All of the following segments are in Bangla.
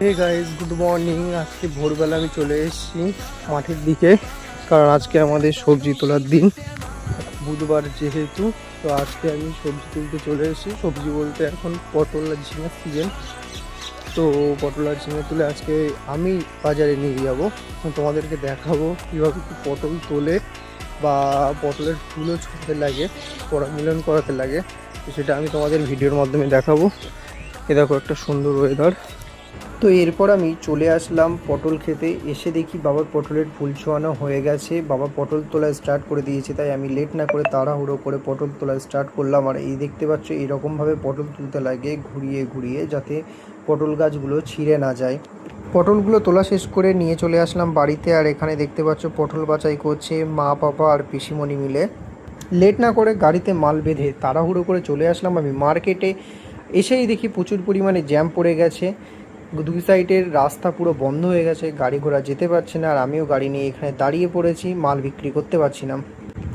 Hey guys, good morning. আজকে ভোরবেলা আমি চলে এসেছি মাঠের দিকে, কারণ আজকে আমাদের সবজি তোলার দিন। বুধবার যেহেতু, তো আজকে আমি সবজি তুলতে চলে এসেছি। সবজি বলতে এখন পটল আর ঝিঙের সিজন। তো পটল আর ঝিঙে তুলে আজকে আমি বাজারে নিয়ে যাব। তোমাদেরকে দেখাবো কীভাবে কি পটল তোলে বা পটলের ফুলও ছড়াতে লাগে, পরাগমিলন করাতে লাগে। তো সেটা আমি তোমাদের ভিডিওর মাধ্যমে দেখাবো। এ দেখো একটা সুন্দর ওয়েদার। তো এরপর আমি চলে আসলাম পটল খেতে। এসে দেখি বাবার পটলের ফুল ছোঁয়ানো হয়ে গেছে, বাবা পটল তোলা স্টার্ট করে দিয়েছে। তাই আমি লেট না করে তাড়াহুড়ো করে পটল তোলা স্টার্ট করলাম। আর এই দেখতে পাচ্ছ এরকমভাবে পটল তুলতে লাগে ঘুরিয়ে ঘুরিয়ে, যাতে পটল গাছগুলো ছিঁড়ে না যায়। পটলগুলো তোলা শেষ করে নিয়ে চলে আসলাম বাড়িতে। আর এখানে দেখতে পাচ্ছ পটল বাছাই করছে মা, বাবা আর পিসিমণি মিলে। লেট না করে গাড়িতে মাল বেঁধে তাড়াহুড়ো করে চলে আসলাম আমি মার্কেটে। এসেই দেখি প্রচুর পরিমাণে জ্যাম পড়ে গেছে, দুই সাইডের রাস্তা পুরো বন্ধ হয়ে গেছে, গাড়ি ঘোড়া যেতে পারছে না। আর আমিও গাড়ি নিয়ে এখানে দাঁড়িয়ে পড়েছি, মাল বিক্রি করতে পারছি না।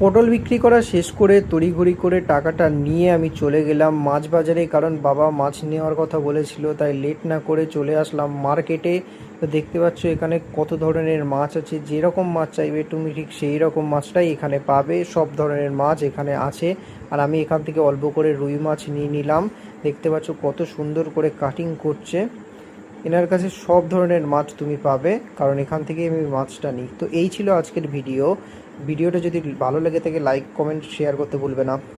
পটল বিক্রি করা শেষ করে তড়িঘড়ি করে টাকাটা নিয়ে আমি চলে গেলাম মাছ বাজারে, কারণ বাবা মাছ নেওয়ার কথা বলেছিল। তাই লেট না করে চলে আসলাম মার্কেটে। তো দেখতে পাচ্ছ এখানে কত ধরনের মাছ আছে, যেরকম মাছ চাইবে তুমি ঠিক সেই রকম মাছটাই এখানে পাবে। সব ধরনের মাছ এখানে আছে। আর আমি এখান থেকে অল্প করে রুই মাছ নিয়ে নিলাম। দেখতে পাচ্ছ কত সুন্দর করে কাটিং করছে। এনার কাছে সব ধরনের মাছ তুমি পাবে, কারণ এখান থেকে আমি মাছটা নিই। তো এই ছিল আজকের ভিডিওটা যদি ভালো লেগে থাকে লাইক, কমেন্ট, শেয়ার করতে ভুলবে না।